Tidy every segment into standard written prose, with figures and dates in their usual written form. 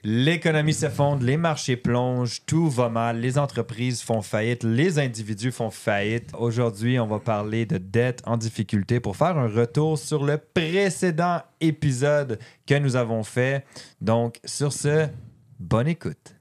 L'économie s'effondre, les marchés plongent, tout va mal, les entreprises font faillite, les individus font faillite. Aujourd'hui, on va parler de dette en difficulté pour faire un retour sur le précédent épisode que nous avons fait. Donc, sur ce, bonne écoute.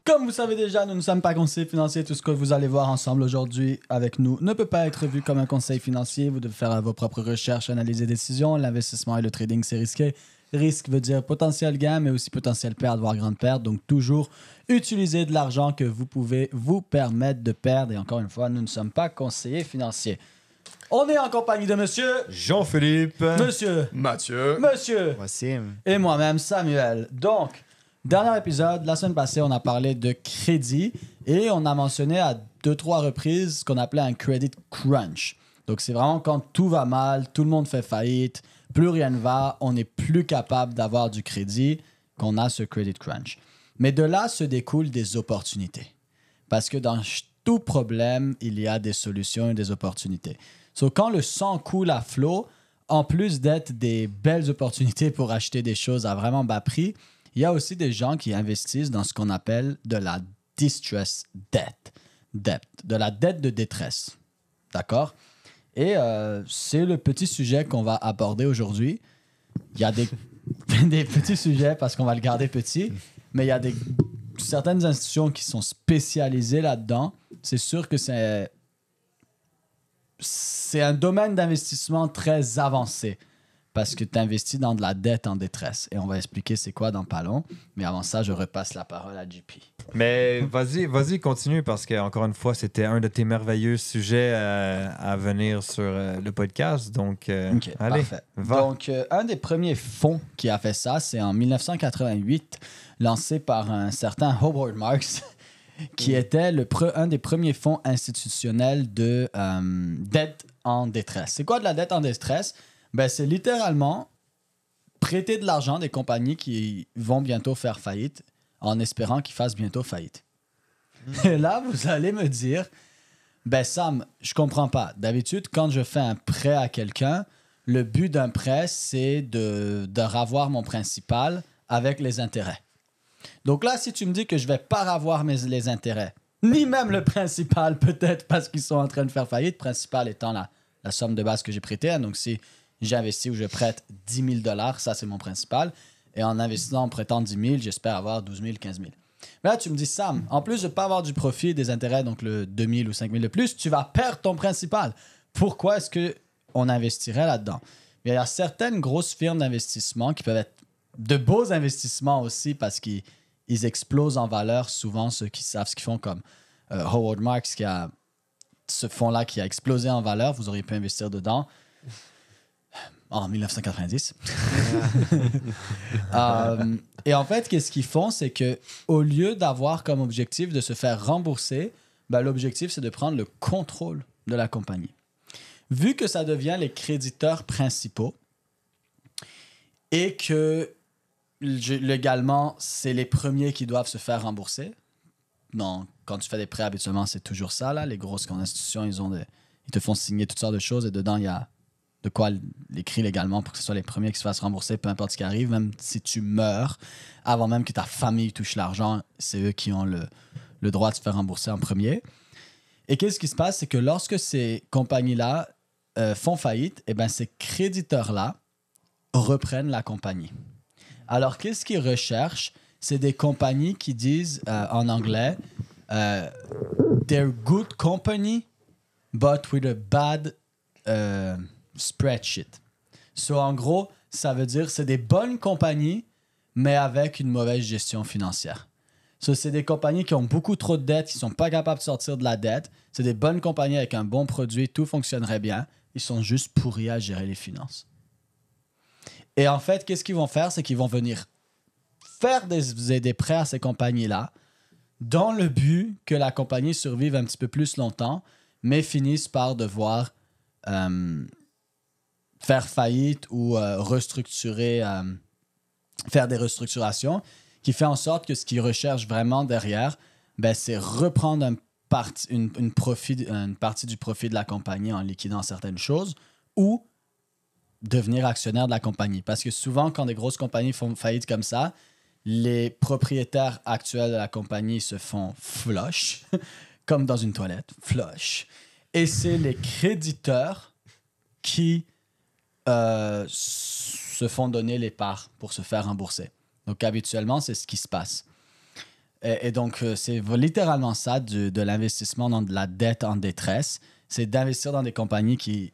Comme vous savez déjà, nous ne sommes pas conseillers financiers. Tout ce que vous allez voir ensemble aujourd'hui avec nous ne peut pas être vu comme un conseil financier. Vous devez faire vos propres recherches, analyser des décisions. L'investissement et le trading, c'est risqué. Risque veut dire potentiel gain, mais aussi potentiel perte, voire grande perte. Donc, toujours utiliser de l'argent que vous pouvez vous permettre de perdre. Et encore une fois, nous ne sommes pas conseillers financiers. On est en compagnie de monsieur Jean-Philippe. Monsieur Mathieu. Monsieur Wassim. et moi-même, Samuel. Donc, dernier épisode, la semaine passée, on a parlé de crédit et on a mentionné à 2-3 reprises ce qu'on appelait un credit crunch. Donc, c'est vraiment quand tout va mal, tout le monde fait faillite, plus rien ne va, on n'est plus capable d'avoir du crédit, qu'on a ce credit crunch. Mais de là se découlent des opportunités. Parce que dans tout problème, il y a des solutions et des opportunités. So, quand le sang coule à flot, en plus d'être des belles opportunités pour acheter des choses à vraiment bas prix, il y a aussi des gens qui investissent dans ce qu'on appelle de la distress debt, de la dette de détresse. D'accord? Et c'est le petit sujet qu'on va aborder aujourd'hui. Il y a des petits sujets parce qu'on va le garder petit, mais il y a certaines institutions qui sont spécialisées là-dedans. C'est sûr que c'est un domaine d'investissement très avancé. Parce que tu investis dans de la dette en détresse. Et on va expliquer c'est quoi dans pas long. Mais avant ça, je repasse la parole à JP. Mais vas-y, continue parce que encore une fois, c'était un de tes merveilleux sujets à venir sur le podcast. Donc, OK, allez, parfait. va. Donc, un des premiers fonds qui a fait ça, c'est en 1988, lancé par un certain Howard Marks, qui était un des premiers fonds institutionnels de dette en détresse. C'est quoi de la dette en détresse? Ben, c'est littéralement prêter de l'argent à des compagnies qui vont bientôt faire faillite en espérant qu'ils fassent bientôt faillite. Et là, vous allez me dire, ben Sam, je comprends pas. D'habitude, quand je fais un prêt à quelqu'un, le but d'un prêt, c'est de ravoir mon principal avec les intérêts. Donc là, si tu me dis que je vais pas ravoir les intérêts, ni même le principal, peut-être parce qu'ils sont en train de faire faillite, principal étant la somme de base que j'ai prêtée. Donc, si j'investis ou je prête 10 000 $, ça, c'est mon principal. Et en investissant, en prêtant 10 000, j'espère avoir 12 000, 15 000. Mais là, tu me dis, Sam, en plus de ne pas avoir du profit, des intérêts, donc le 2 000 ou 5 000 de plus, tu vas perdre ton principal. Pourquoi est-ce qu'on investirait là-dedans? Il y a certaines grosses firmes d'investissement qui peuvent être de beaux investissements aussi parce qu'ils explosent en valeur, souvent ceux qui savent ce qu'ils font, comme Howard Marks, qui a ce fonds-là qui a explosé en valeur. Vous auriez pu investir dedans en 1990. Et en fait, qu'est-ce qu'ils font, c'est que au lieu d'avoir comme objectif de se faire rembourser, ben, l'objectif, c'est de prendre le contrôle de la compagnie. Vu que ça devient les créditeurs principaux et que légalement, c'est les premiers qui doivent se faire rembourser. Non, quand tu fais des prêts, habituellement, c'est toujours ça. Là. Les grosses institutions, ils te font signer toutes sortes de choses et dedans, il y a de quoi l'écrire légalement pour que ce soit les premiers qui se fassent rembourser, peu importe ce qui arrive. Même si tu meurs, avant même que ta famille touche l'argent, c'est eux qui ont le droit de se faire rembourser en premier. Et qu'est-ce qui se passe? C'est que lorsque ces compagnies-là font faillite, eh ben, ces créditeurs-là reprennent la compagnie. Alors, qu'est-ce qu'ils recherchent? C'est des compagnies qui disent en anglais they're good company, but with a bad spreadsheet. So, en gros, ça veut dire c'est des bonnes compagnies, mais avec une mauvaise gestion financière. So, c'est des compagnies qui ont beaucoup trop de dettes, qui ne sont pas capables de sortir de la dette. C'est des bonnes compagnies avec un bon produit, tout fonctionnerait bien. Ils sont juste pourris à gérer les finances. Et en fait, qu'est-ce qu'ils vont faire? C'est qu'ils vont venir faire des prêts à ces compagnies-là dans le but que la compagnie survive un petit peu plus longtemps, mais finisse par devoir faire faillite ou restructurer, faire des restructurations, qui fait en sorte que ce qu'ils recherchent vraiment derrière, ben, c'est reprendre une partie du profit de la compagnie en liquidant certaines choses ou devenir actionnaire de la compagnie. Parce que souvent, quand des grosses compagnies font faillite comme ça, les propriétaires actuels de la compagnie se font flush, comme dans une toilette, flush. Et c'est les créditeurs qui se font donner les parts pour se faire rembourser. Donc, habituellement, c'est ce qui se passe. Et donc, c'est littéralement ça de l'investissement dans de la dette en détresse. C'est d'investir dans des compagnies qui,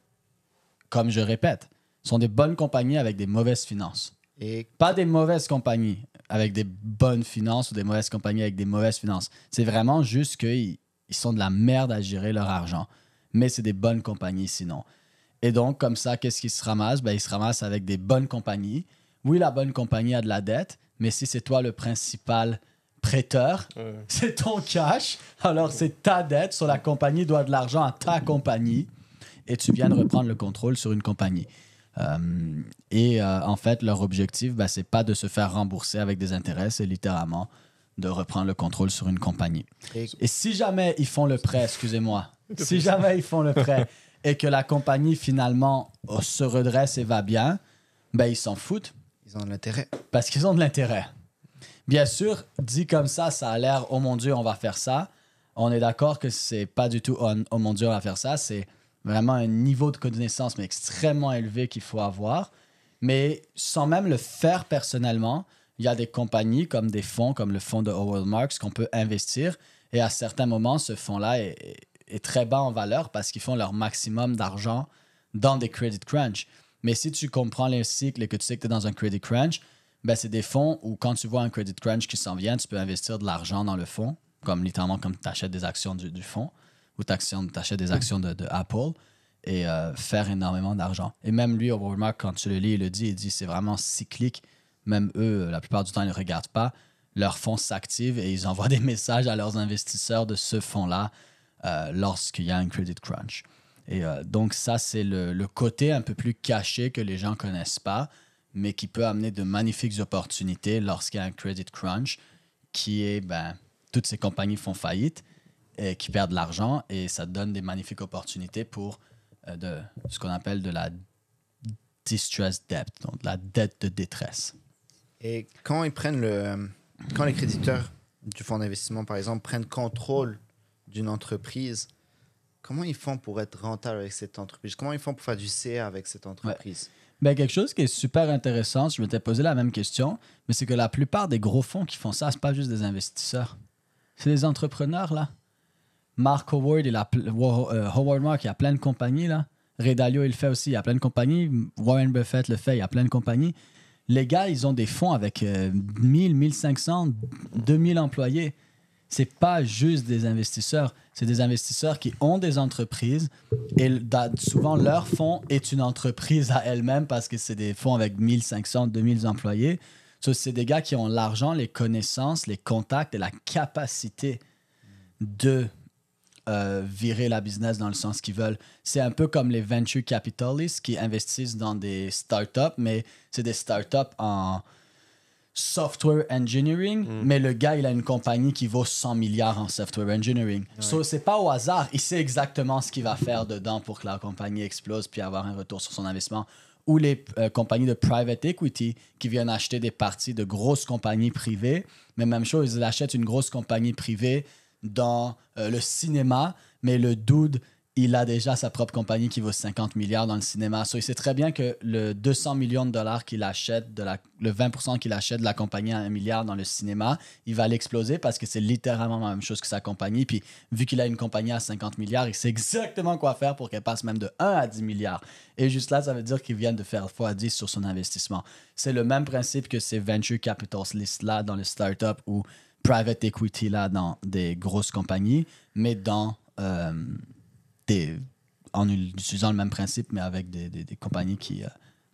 comme je répète, sont des bonnes compagnies avec des mauvaises finances. Et pas des mauvaises compagnies avec des bonnes finances ou des mauvaises compagnies avec des mauvaises finances. C'est vraiment juste qu'ils sont de la merde à gérer leur argent. Mais c'est des bonnes compagnies sinon. Et donc, comme ça, qu'est-ce qu'ils se ramassent? Ils se ramassent avec des bonnes compagnies. Oui, la bonne compagnie a de la dette, mais si c'est toi le principal prêteur, c'est ton cash, alors c'est ta dette, sur la compagnie doit de l'argent à ta compagnie et tu viens de reprendre le contrôle sur une compagnie. En fait, leur objectif, c'est pas de se faire rembourser avec des intérêts, c'est littéralement de reprendre le contrôle sur une compagnie. Et si jamais ils font le prêt, si jamais ils font le prêt et que la compagnie finalement se redresse et va bien, ils s'en foutent. Ils ont de l'intérêt. Parce qu'ils ont de l'intérêt. Bien sûr, dit comme ça a l'air « Oh mon Dieu, on va faire ça ». On est d'accord que c'est pas du tout « Oh mon Dieu, on va faire ça ». C'est vraiment un niveau de connaissance mais extrêmement élevé qu'il faut avoir. Mais sans même le faire personnellement, il y a des compagnies comme des fonds, comme le fonds de Howard Marks, qu'on peut investir. Et à certains moments, ce fonds-là est très bas en valeur parce qu'ils font leur maximum d'argent dans des credit crunch. Mais si tu comprends les cycles et que tu sais que tu es dans un credit crunch, c'est des fonds où quand tu vois un credit crunch qui s'en vient, tu peux investir de l'argent dans le fonds, littéralement comme tu achètes des actions du fonds ou tu achètes des actions de Apple et faire énormément d'argent. Et même lui, Howard Marks, quand tu le lis, il dit c'est vraiment cyclique. Même eux, la plupart du temps, ils ne regardent pas. Leurs fonds s'activent et ils envoient des messages à leurs investisseurs de ce fonds-là lorsqu'il y a un credit crunch. Et donc ça, c'est le côté un peu plus caché que les gens ne connaissent pas, mais qui peut amener de magnifiques opportunités lorsqu'il y a un credit crunch, qui est, toutes ces compagnies font faillite et qui perdent de l'argent et ça donne des magnifiques opportunités pour ce qu'on appelle de la distress debt, donc de la dette de détresse. Et quand les créditeurs du fonds d'investissement, par exemple, prennent contrôle d'une entreprise, comment ils font pour être rentables avec cette entreprise? Comment ils font pour faire du CA avec cette entreprise? Quelque chose qui est super intéressant, je m'étais posé la même question, mais c'est que la plupart des gros fonds qui font ça, c'est pas juste des investisseurs. C'est des entrepreneurs, là. Mark Howard, Howard Marks, il y a plein de compagnies, là. Ray Dalio, il le fait aussi. Il y a plein de compagnies. Warren Buffett le fait. Il y a plein de compagnies. Les gars, ils ont des fonds avec 1000, 1500, 2000 employés. C'est pas juste des investisseurs. C'est des investisseurs qui ont des entreprises et souvent, leur fonds est une entreprise à elle-même parce que c'est des fonds avec 1500, 2000 employés. C'est des gars qui ont l'argent, les connaissances, les contacts et la capacité de virer la business dans le sens qu'ils veulent. C'est un peu comme les venture capitalists qui investissent dans des startups, mais c'est des startups en software engineering, mais le gars, il a une compagnie qui vaut 100 milliards en software engineering. C'est pas au hasard. Il sait exactement ce qu'il va faire dedans pour que la compagnie explose puis avoir un retour sur son investissement. Ou les compagnies de private equity qui viennent acheter des parties de grosses compagnies privées. Mais même chose, ils achètent une grosse compagnie privée dans le cinéma, mais le dude, il a déjà sa propre compagnie qui vaut 50 milliards dans le cinéma. Il sait très bien que le 200 millions de dollars qu'il achète, le 20% qu'il achète de la compagnie à 1 milliard dans le cinéma, il va l'exploser parce que c'est littéralement la même chose que sa compagnie. Puis vu qu'il a une compagnie à 50 milliards, il sait exactement quoi faire pour qu'elle passe même de 1 à 10 milliards. Et juste là, ça veut dire qu'il vient de faire x10 sur son investissement. C'est le même principe que ces venture capitalists-là dans les startups ou private equity là dans des grosses compagnies, mais en utilisant le même principe, mais avec des compagnies qui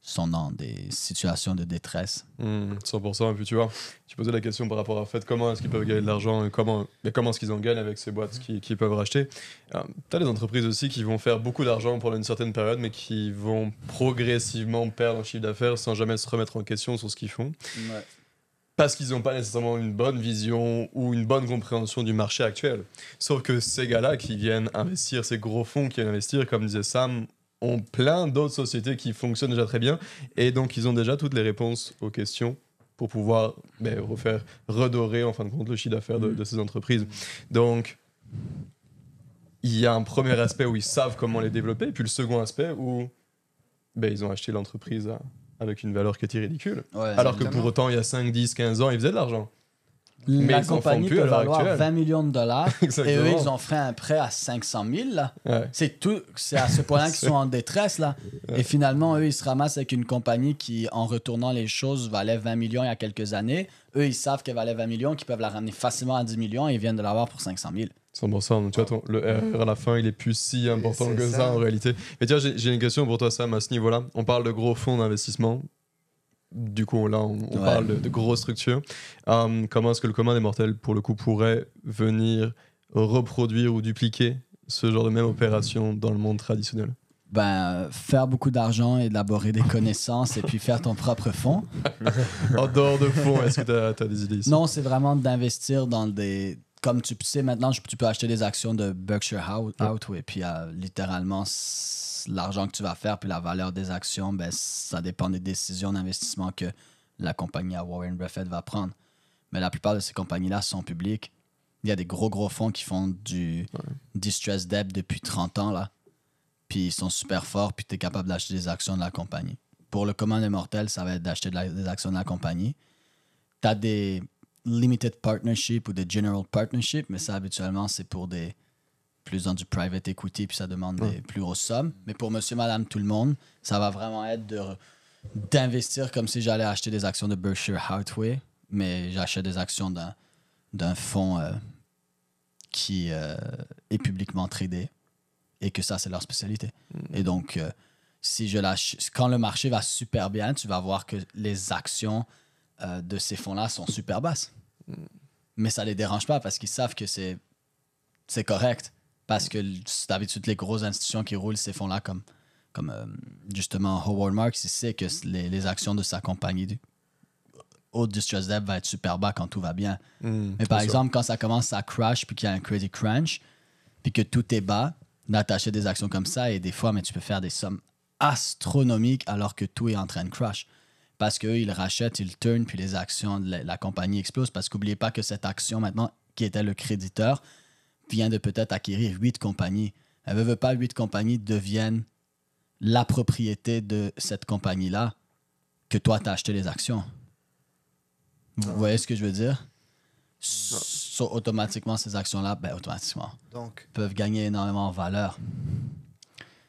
sont dans des situations de détresse. 100%. Et puis tu vois, tu posais la question par rapport à fait, comment est-ce qu'ils peuvent gagner de l'argent et comment est-ce qu'ils en gagnent avec ces boîtes qu'ils peuvent racheter. Tu as des entreprises aussi qui vont faire beaucoup d'argent pendant une certaine période, mais qui vont progressivement perdre en chiffre d'affaires sans jamais se remettre en question sur ce qu'ils font. Ouais. parce qu'ils n'ont pas nécessairement une bonne vision ou une bonne compréhension du marché actuel. Sauf que ces gars-là qui viennent investir, ces gros fonds qui viennent investir, comme disait Sam, ont plein d'autres sociétés qui fonctionnent déjà très bien, et donc ils ont déjà toutes les réponses aux questions pour pouvoir redorer en fin de compte le chiffre d'affaires de ces entreprises. Donc, il y a un premier aspect où ils savent comment les développer, et puis le second aspect où ils ont acheté l'entreprise avec une valeur qui était ridicule. Ouais, Alors que exactement. pour autant, il y a 5, 10, 15 ans, ils faisaient de l'argent. La Mais ils en font compagnie plus peut à l'heure valoir actuelle. 20 millions de dollars et Exactement. eux, ils ont fait un prêt à 500 000. Là. Ouais. C'est à ce point-là qu'ils sont en détresse. Là. Et finalement, eux, ils se ramassent avec une compagnie qui, en retournant les choses, valait 20 millions il y a quelques années. Eux, ils savent qu'elle valait 20 millions, qu'ils peuvent la ramener facilement à 10 millions et ils viennent de l'avoir pour 500 000. 100%. Donc, tu vois, le RR à la fin, il est plus si important C'est que ça ça. en réalité. Mais tiens, j'ai une question pour toi, Sam, à ce niveau-là. On parle de gros fonds d'investissement. Du coup, là, on Ouais. parle de grosses structures. Comment est-ce que le commun des mortels, pour le coup, pourrait venir reproduire ou dupliquer ce genre de même opération dans le monde traditionnel? Faire beaucoup d'argent, élaborer des connaissances et puis faire ton propre fonds. En dehors de fonds, est-ce que tu as des idées ici? Non, c'est vraiment d'investir dans des... Comme tu sais, maintenant, tu peux acheter des actions de Berkshire Hathaway, puis littéralement, l'argent que tu vas faire, puis la valeur des actions, ça dépend des décisions d'investissement que la compagnie à Warren Buffett va prendre. Mais la plupart de ces compagnies-là sont publiques. Il y a des gros fonds qui font du distress debt depuis 30 ans, là. Puis ils sont super forts, puis tu es capable d'acheter des actions de la compagnie. Pour le commun des mortels, ça va être d'acheter des actions de la compagnie. Tu as des limited partnership ou des general partnership, mais ça, habituellement, c'est pour des plus dans du private equity, puis ça demande des plus grosses sommes. Mais pour monsieur, madame, tout le monde, ça va vraiment être d'investir comme si j'allais acheter des actions de Berkshire Hathaway, mais j'achète des actions d'un fonds qui est publiquement tradé et que ça, c'est leur spécialité. Et donc, quand le marché va super bien, tu vas voir que les actions de ces fonds-là sont super basses. Mais ça les dérange pas parce qu'ils savent que c'est correct. Parce que d'habitude, les grosses institutions qui roulent ces fonds-là, comme justement Howard Marks, il sait que les actions de sa compagnie au distress debt va être super bas quand tout va bien. Mais par exemple, quand ça commence à crash puis qu'il y a un credit crunch, puis que tout est bas, d'attacher des actions comme ça, et des fois, mais tu peux faire des sommes astronomiques alors que tout est en train de crash. Parce qu'eux, ils rachètent, ils turnent, puis les actions de la compagnie explosent. Parce qu'oubliez pas que cette action, maintenant, qui était le créditeur, vient de peut-être acquérir 8 compagnies. Elle veut pas 8 compagnies deviennent la propriété de cette compagnie-là que toi, tu as acheté les actions. Vous voyez ce que je veux dire? Automatiquement, ces actions-là, automatiquement, Donc, peuvent gagner énormément en valeur.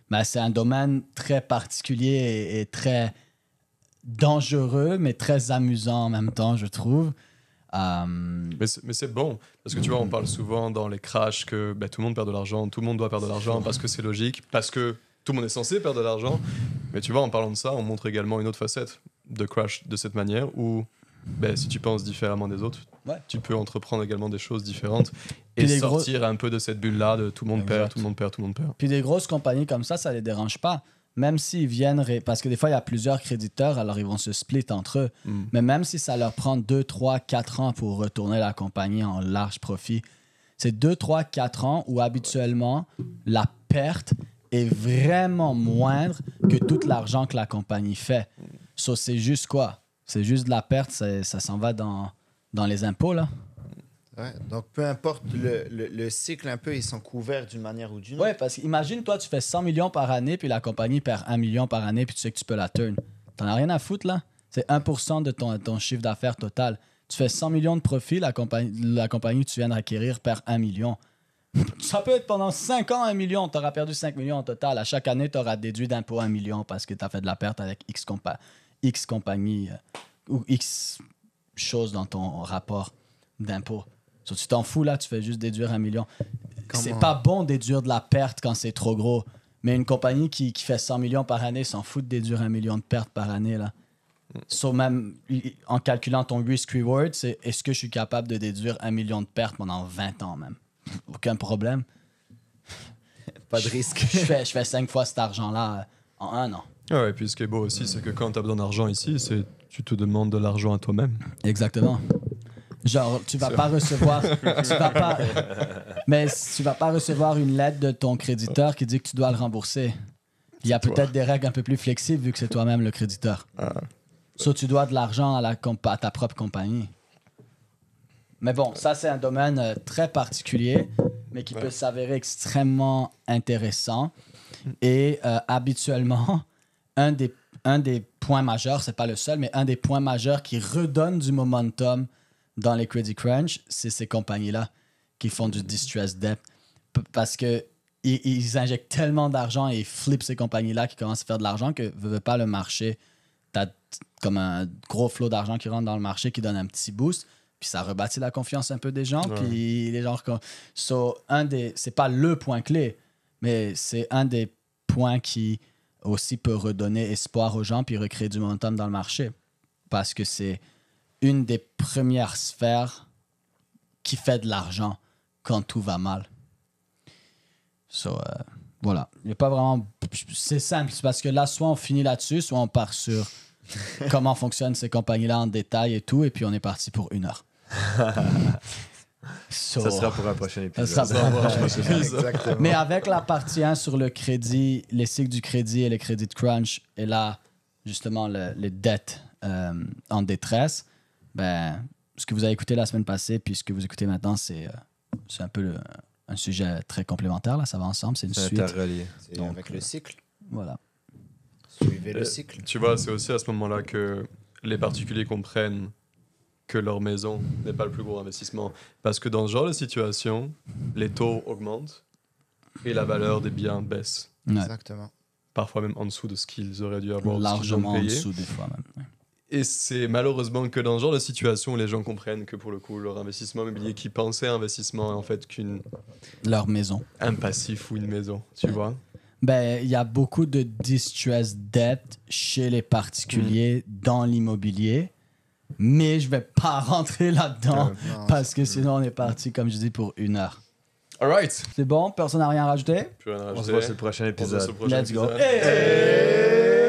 Mais c'est un domaine très particulier et très dangereux, mais très amusant en même temps, je trouve. Mais c'est bon, parce que tu vois, on parle souvent dans les crashs que tout le monde perd de l'argent, tout le monde doit perdre de l'argent parce que c'est logique, parce que tout le monde est censé perdre de l'argent. Mais tu vois, en parlant de ça, on montre également une autre facette de crash de cette manière où si tu penses différemment des autres, tu peux entreprendre également des choses différentes et sortir un peu de cette bulle-là de tout le monde perd, tout le monde perd, tout le monde perd. Puis des grosses compagnies comme ça les dérange pas. Même s'ils viennent... Parce que des fois, il y a plusieurs créditeurs, alors ils vont se split entre eux. Mais même si ça leur prend 2, 3, 4 ans pour retourner la compagnie en large profit, c'est 2, 3, 4 ans où habituellement, la perte est vraiment moindre que tout l'argent que la compagnie fait. So, c'est juste quoi? C'est juste de la perte, ça s'en va dans les impôts, là. ouais, donc peu importe le cycle un peu, ils sont couverts d'une manière ou d'une autre. Ouais, parce qu'imagine, toi, tu fais 100 millions par année, puis la compagnie perd 1 million par année, puis tu sais que tu peux la turn. T'en as rien à foutre, là. C'est 1% de ton chiffre d'affaires total. Tu fais 100 millions de profit, la compagnie que tu viens d'acquérir perd 1 million. Ça peut être pendant 5 ans 1 million. Tu auras perdu 5 millions en total. À chaque année, tu auras déduit d'impôt 1 million parce que tu as fait de la perte avec X compagnie ou X choses dans ton rapport d'impôt. So, tu t'en fous, là, tu fais juste déduire 1 million. C'est pas bon déduire de la perte quand c'est trop gros. Mais une compagnie qui fait 100 millions par année s'en fout de déduire 1 million de pertes par année, là. So, même en calculant ton risk-reward, c'est est-ce que je suis capable de déduire 1 million de pertes pendant 20 ans même? Aucun problème. Pas de risque. Je fais 5 fois cet argent-là en 1 an. Ouais, et puis ce qui est beau aussi, c'est que quand tu as besoin d'argent ici, c'est tu te demandes de l'argent à toi-même. Exactement. Genre, tu vas pas recevoir... Mais tu vas pas recevoir une lettre de ton créditeur qui dit que tu dois le rembourser. Il y a peut-être des règles un peu plus flexibles vu que c'est toi-même le créditeur. So, tu dois de l'argent à ta propre compagnie. Mais bon, ça, c'est un domaine très particulier, mais qui peut s'avérer extrêmement intéressant. Et habituellement, un des points majeurs, c'est pas le seul, mais un des points majeurs qui redonne du momentum dans les credit crunch, c'est ces compagnies-là qui font du distress debt. Parce que ils injectent tellement d'argent et ils flippent ces compagnies-là qui commencent à faire de l'argent que veut pas le marché. T'as comme un gros flot d'argent qui rentre dans le marché qui donne un petit boost. Puis ça rebâtit la confiance un peu des gens. Puis les gens... c'est pas le point clé, mais c'est un des points qui aussi peut redonner espoir aux gens puis recréer du momentum dans le marché. Parce que c'est une des premières sphères qui fait de l'argent quand tout va mal. Voilà. Il n'y a pas vraiment... C'est simple. C'est parce que là, soit on finit là-dessus, soit on part sur comment fonctionnent ces compagnies-là en détail et tout, et puis on est parti pour 1 heure. Ça sera pour un prochain épisode. Ça sera pour un prochain épisode. Exactement. Mais avec la partie 1 sur le crédit, les cycles du crédit et les crédits de crunch, et là, justement, les dettes en détresse, ben, ce que vous avez écouté la semaine passée, puis ce que vous écoutez maintenant, c'est un peu un sujet très complémentaire. Là, ça va ensemble, c'est une suite. Interrelié. C'est Donc, avec le cycle. Voilà. Suivez le cycle. Tu vois, c'est aussi à ce moment-là que les particuliers comprennent que leur maison n'est pas le plus gros investissement. Parce que dans ce genre de situation, les taux augmentent et la valeur des biens baisse. Ouais. Exactement. Parfois même en dessous de ce qu'ils auraient dû avoir, de ce qu'ils Largement ont en payé. dessous des fois même. Ouais. Et c'est malheureusement que dans ce genre de situation, les gens comprennent que pour le coup, leur investissement immobilier qui pensait investissement est en fait Leur maison. un passif ou une maison, tu vois. Ben, il y a beaucoup de distress debt chez les particuliers dans l'immobilier, mais je vais pas rentrer là-dedans Non, parce que sinon on est parti, comme je dis, pour 1 heure. Alright. C'est bon? Personne n'a rien à rajouter? Plus rien à On se rajouter. voit sur le prochain On se voit épisode. sur le prochain Let's go. épisode. Hey!